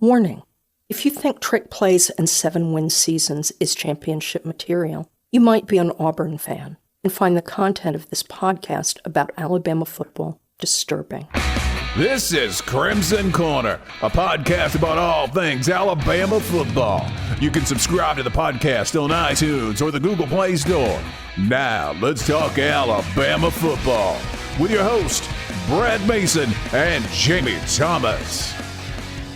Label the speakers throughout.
Speaker 1: Warning: if you think trick plays and 7-win seasons is championship material, you might be an Auburn fan and find the content of this podcast about Alabama football disturbing.
Speaker 2: This is Crimson Corner, a podcast about all things Alabama football. You can subscribe to the podcast on iTunes or the Google Play Store. Now, let's talk Alabama football with your host, Brad Mason and Jamie Thomas.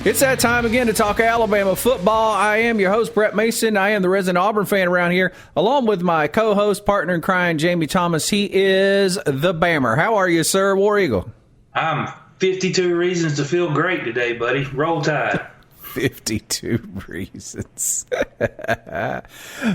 Speaker 3: It's that time again to talk Alabama football. I am your host, Brett Mason. I am the resident Auburn fan around here, along with my co-host, partner in crime, Jamie Thomas. He is the Bammer. How are you, sir, War Eagle?
Speaker 4: I'm 52 reasons to feel great today, buddy. Roll Tide.
Speaker 3: 52 reasons.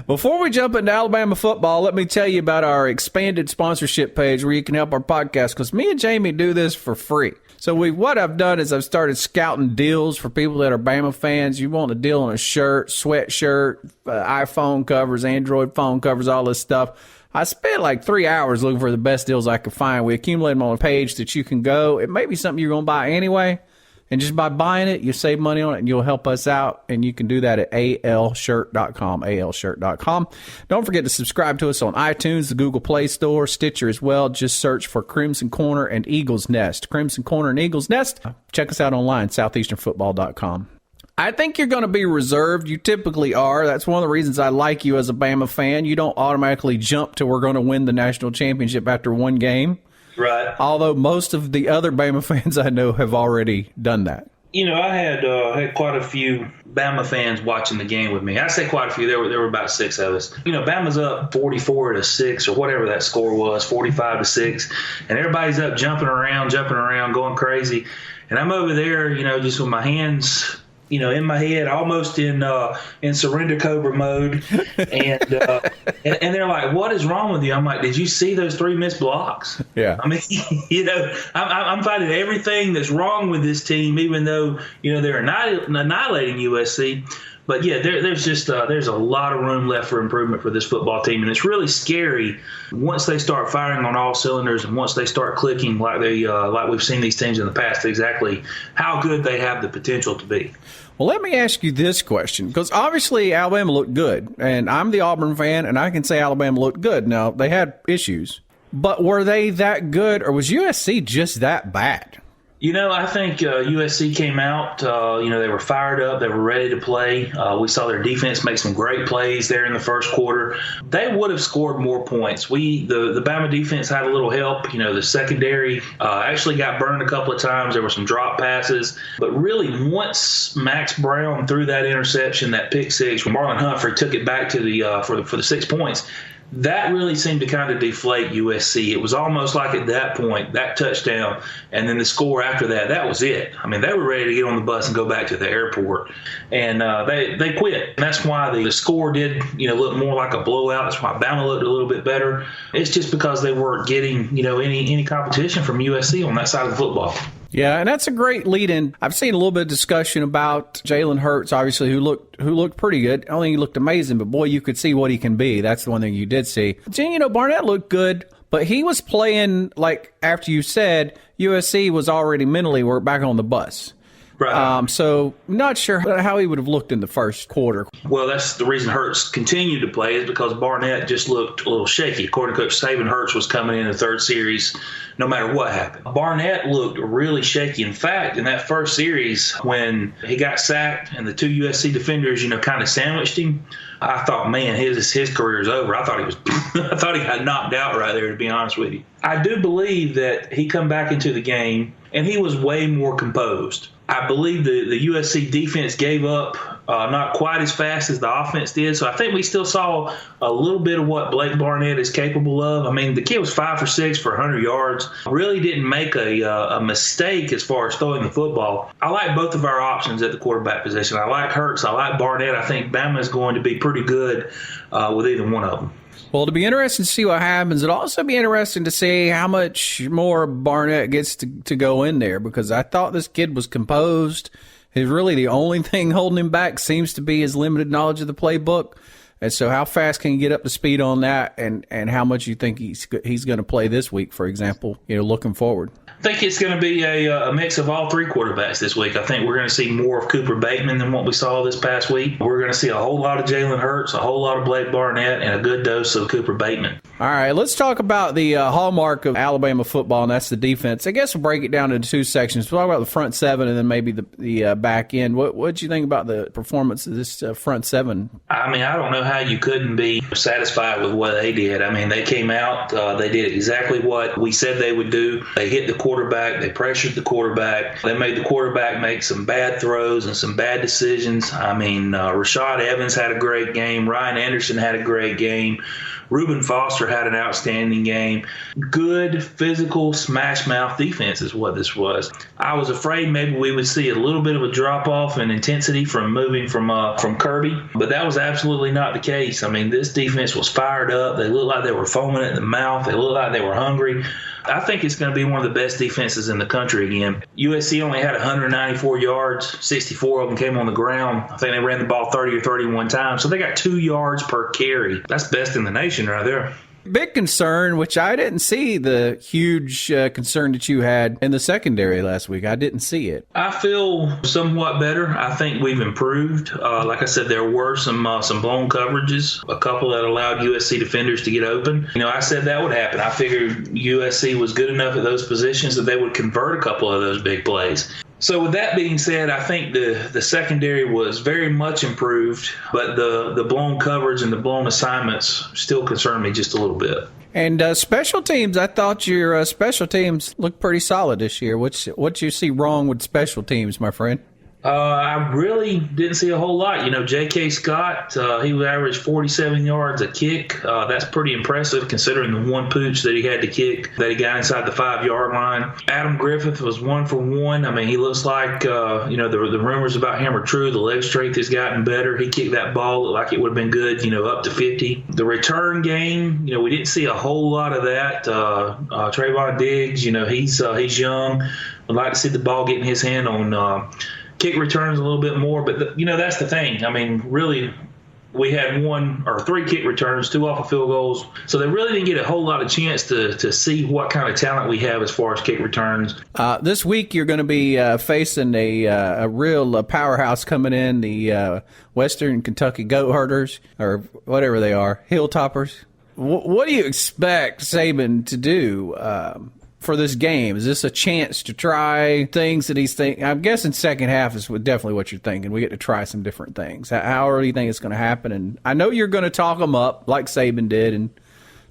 Speaker 3: Before we jump into Alabama football, let me tell you about our expanded sponsorship page where you can help our podcast, because me and Jamie do this for free. So what I've done is I've started scouting deals for people that are Bama fans. You want a deal on a shirt, sweatshirt, iPhone covers, Android phone covers, all this stuff. I spent like 3 hours looking for the best deals I could find. We accumulate them on a page that you can go. It may be something you're going to buy anyway. And just by buying it, you save money on it, and you'll help us out. And you can do that at alshirt.com, alshirt.com. Don't forget to subscribe to us on iTunes, the Google Play Store, Stitcher as well. Just search for Crimson Corner and Eagle's Nest. Crimson Corner and Eagle's Nest. Check us out online, southeasternfootball.com. I think you're going to be reserved. You typically are. That's one of the reasons I like you as a Bama fan. You don't automatically jump to we're going to win the national championship after one game.
Speaker 4: Right.
Speaker 3: Although most of the other Bama fans I know have already done that.
Speaker 4: You know, I had quite a few Bama fans watching the game with me. I say quite a few. There were about 6 of us. You know, Bama's up 44-6 or whatever that score was, 45-6, and everybody's up jumping around, going crazy. And I'm over there, you know, just with my hands, you know, in my head, almost in surrender cobra mode, and they're like, "What is wrong with you?" I'm like, "Did you see those 3 missed blocks?"
Speaker 3: Yeah.
Speaker 4: I mean, you know, I'm finding everything that's wrong with this team, even though you know they're annihilating USC. But yeah, there's just there's a lot of room left for improvement for this football team, and it's really scary once they start firing on all cylinders and once they start clicking like we've seen these teams in the past, exactly how good they have the potential to be.
Speaker 3: Well, let me ask you this question, because obviously Alabama looked good, and I'm the Auburn fan, and I can say Alabama looked good. Now, they had issues, but were they that good, or was USC just that bad?
Speaker 4: You know, I think USC came out, you know, they were fired up. They were ready to play. We saw their defense make some great plays there in the first quarter. They would have scored more points. The Bama defense had a little help. You know, the secondary actually got burned a couple of times. There were some drop passes. But really, once Max Brown threw that interception, that pick six, when Marlon Humphrey took it back to the for the 6 points, that really seemed to kind of deflate USC. It was almost like at that point, that touchdown, and then the score after that, that was it. I mean, they were ready to get on the bus and go back to the airport, and they quit. And that's why the score did, you know, look more like a blowout. That's why Bama looked a little bit better. It's just because they weren't getting, you know, any competition from USC on that side of the football.
Speaker 3: Yeah, and that's a great lead-in. I've seen a little bit of discussion about Jalen Hurts, obviously, who looked pretty good. I don't think he looked amazing, but boy, you could see what he can be. That's the one thing you did see. You know, Barnett looked good, but he was playing, like after you said, USC was already mentally back on the bus.
Speaker 4: Right.
Speaker 3: So not sure how he would have looked in the first quarter.
Speaker 4: Well, that's the reason Hurts continued to play is because Barnett just looked a little shaky. According to Coach Saban, Hurts was coming in the third series no matter what happened. Barnett looked really shaky. In fact, in that first series, when he got sacked and the 2 USC defenders, you know, kind of sandwiched him, I thought, man, his career is over. I thought he got knocked out right there, to be honest with you. I do believe that he come back into the game and he was way more composed. I believe the USC defense gave up not quite as fast as the offense did. So I think we still saw a little bit of what Blake Barnett is capable of. I mean, the kid was 5 for 6 for 100 yards. Really didn't make a mistake as far as throwing the football. I like both of our options at the quarterback position. I like Hurts. I like Barnett. I think Bama is going to be pretty good with either one of them.
Speaker 3: Well, it'll be interesting to see what happens. It'll also be interesting to see how much more Barnett gets to go in there, because I thought this kid was composed. Really the only thing holding him back seems to be his limited knowledge of the playbook. And so how fast can you get up to speed on that, and how much you think he's going to play this week, for example, you know, looking forward?
Speaker 4: I think it's going to be a mix of all three quarterbacks this week. I think we're going to see more of Cooper Bateman than what we saw this past week. We're going to see a whole lot of Jalen Hurts, a whole lot of Blake Barnett, and a good dose of Cooper Bateman.
Speaker 3: All right, let's talk about the hallmark of Alabama football, and that's the defense. I guess we'll break it down into two sections. We'll talk about the front seven and then maybe the back end. What did you think about the performance of this front seven?
Speaker 4: I mean, I don't know how you couldn't be satisfied with what they did. I mean, they came out, they did exactly what we said they would do. They hit the quarterback, they pressured the quarterback, they made the quarterback make some bad throws and some bad decisions. I mean, Rashad Evans had a great game. Ryan Anderson had a great game. Reuben Foster had an outstanding game. Good physical smash mouth defense is what this was. I was afraid maybe we would see a little bit of a drop off in intensity from moving from Kirby, but that was absolutely not the case. I mean, this defense was fired up. They looked like they were foaming at the mouth. They looked like they were hungry. I think it's going to be one of the best defenses in the country again. USC only had 194 yards. 64 of them came on the ground. I think they ran the ball 30 or 31 times. So they got 2 yards per carry. That's best in the nation right there.
Speaker 3: Big concern, which I didn't see the huge concern that you had in the secondary last week. I didn't see it.
Speaker 4: I feel somewhat better. I think we've improved. Like I said, there were some blown coverages, a couple that allowed USC defenders to get open. You know, I said that would happen. I figured USC was good enough at those positions that they would convert a couple of those big plays. So with that being said, I think the secondary was very much improved, but the blown coverage and the blown assignments still concern me just a little bit.
Speaker 3: And special teams, I thought your special teams looked pretty solid this year. What you see wrong with special teams, my friend?
Speaker 4: I really didn't see a whole lot. You know, J.K. Scott, he averaged 47 yards a kick. That's pretty impressive considering the one pooch that he had to kick that he got inside the 5-yard line. Adam Griffith was 1 for 1. I mean, he looks like, the rumors about him are true. The leg strength has gotten better. He kicked that ball like it would have been good, up to 50. The return game, we didn't see a whole lot of that. Trayvon Diggs, he's young. I'd like to see the ball get in his hand on kick returns a little bit more, but that's the thing. I mean, really, we had 1 or 3 kick returns, 2 off of field goals, so they really didn't get a whole lot of chance to see what kind of talent we have as far as kick returns.
Speaker 3: This week you're going to be facing a real powerhouse coming in, the Western Kentucky Goat Herders, or whatever they are, Hilltoppers. What do you expect Saban to do for this game? Is this a chance to try things that he's thinking? I'm guessing second half is definitely what you're thinking. We get to try some different things. How early do you think it's going to happen? And I know you're going to talk them up like Saban did and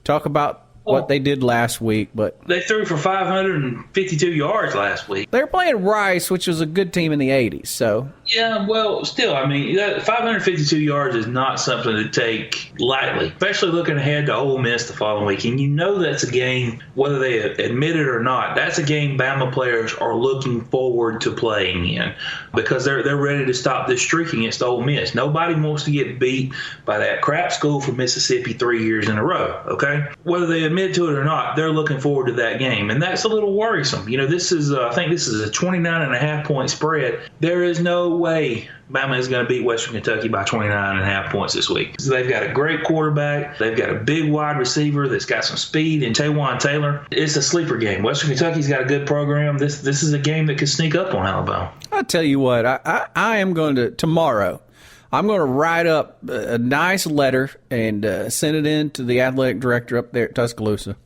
Speaker 3: talk about what they did last week, but
Speaker 4: they threw for 552 yards last week.
Speaker 3: They're playing Rice, which was a good team in the 80s. So
Speaker 4: yeah, well, still, I mean, 552 yards is not something to take lightly, especially looking ahead to Ole Miss the following week. And that's a game, whether they admit it or not, that's a game Bama players are looking forward to playing in because they're ready to stop this streak against Ole Miss. Nobody wants to get beat by that crap school from Mississippi 3 years in a row. Okay, whether they admit to it or not, they're looking forward to that game, and that's a little worrisome. This is I think this is a 29.5 point spread. There is no way Bama is going to beat Western Kentucky by 29.5 points this week. So they've got a great quarterback. They've got a big wide receiver that's got some speed in Tawan Taylor. It's a sleeper game. Western Kentucky's got a good program. This is a game that could sneak up on Alabama.
Speaker 3: I'll tell you what, I am going to, tomorrow, I'm going to write up a nice letter and send it in to the athletic director up there at Tuscaloosa.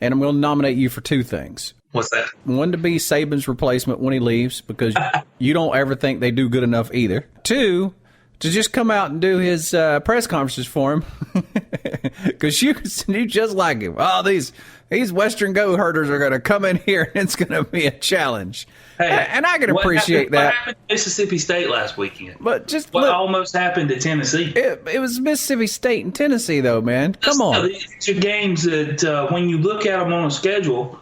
Speaker 3: And I'm going to nominate you for 2 things.
Speaker 4: What's that?
Speaker 3: 1, to be Saban's replacement when he leaves, because you don't ever think they do good enough either. 2, to just come out and do his press conferences for him, because you just like him. Oh, these Western Goat Herders are going to come in here, and it's going to be a challenge.
Speaker 4: Hey,
Speaker 3: and I can appreciate that.
Speaker 4: What happened to Mississippi State last weekend?
Speaker 3: But just
Speaker 4: what almost happened to Tennessee?
Speaker 3: It was Mississippi State and Tennessee, though, man. Come on.
Speaker 4: These are games that when you look at them on a schedule,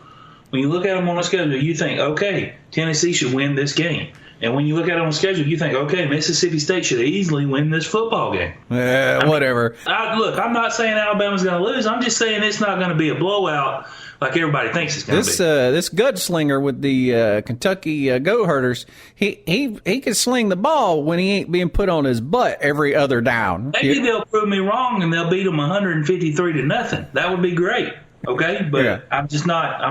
Speaker 4: you think, okay, Tennessee should win this game. And when you look at it on the schedule, you think, okay, Mississippi State should easily win this football game.
Speaker 3: Whatever.
Speaker 4: Look, I'm not saying Alabama's going to lose. I'm just saying it's not going to be a blowout like everybody thinks it's going to be.
Speaker 3: This gunslinger with the Kentucky Goat Herders, he can sling the ball when he ain't being put on his butt every other down.
Speaker 4: Maybe they'll prove me wrong and they'll beat them 153-0. That would be great. Okay, but I'm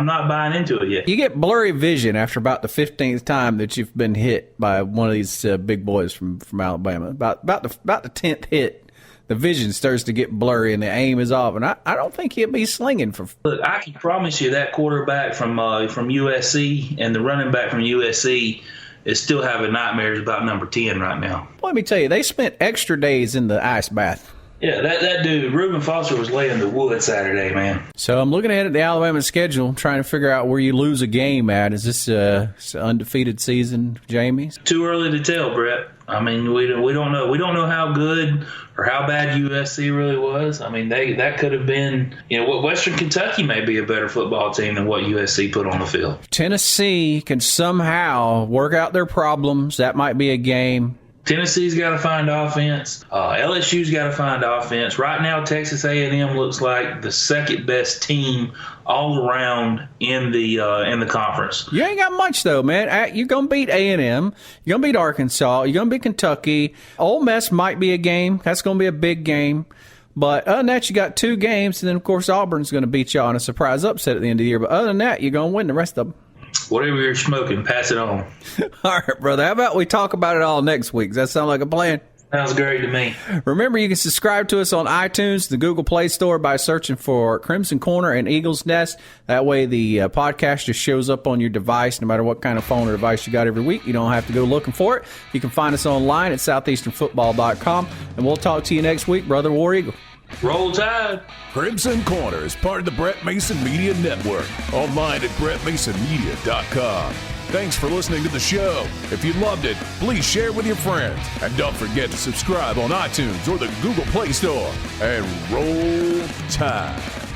Speaker 4: not buying into it yet.
Speaker 3: You get blurry vision after about the 15th time that you've been hit by one of these big boys from Alabama. About the 10th hit, the vision starts to get blurry and the aim is off. And I don't think he'll be slinging for.
Speaker 4: Look, I can promise you that quarterback from USC and the running back from USC is still having nightmares about number 10 right now.
Speaker 3: Let me tell you, they spent extra days in the ice bath.
Speaker 4: Yeah, that dude, Reuben Foster, was laying the wood Saturday, man.
Speaker 3: So I'm looking ahead at the Alabama schedule, trying to figure out where you lose a game at. Is this an undefeated season, Jamie?
Speaker 4: Too early to tell, Brett. I mean, we don't know. We don't know how good or how bad USC really was. I mean, that could have been, Western Kentucky may be a better football team than what USC put on the field.
Speaker 3: Tennessee can somehow work out their problems. That might be a game.
Speaker 4: Tennessee's got to find offense. LSU's got to find offense. Right now, Texas A&M looks like the second best team all around in the conference.
Speaker 3: You ain't got much though, man. You're gonna beat A&M. You're gonna beat Arkansas. You're gonna beat Kentucky. Ole Miss might be a game. That's gonna be a big game. But other than that, you got 2 games, and then of course Auburn's gonna beat you on a surprise upset at the end of the year. But other than that, you're gonna win the rest of them.
Speaker 4: Whatever you're smoking, pass it on.
Speaker 3: All right, brother. How about we talk about it all next week? Does that sound like a plan?
Speaker 4: Sounds great to me.
Speaker 3: Remember, you can subscribe to us on iTunes, the Google Play Store, by searching for Crimson Corner and Eagle's Nest. That way the podcast just shows up on your device, no matter what kind of phone or device you got every week. You don't have to go looking for it. You can find us online at southeasternfootball.com. And we'll talk to you next week, Brother War Eagle.
Speaker 4: Roll Tide.
Speaker 2: Crimson Corner is part of the Brett Mason Media Network. Online at brettmasonmedia.com. Thanks for listening to the show. If you loved it, please share with your friends. And don't forget to subscribe on iTunes or the Google Play Store. And roll Tide.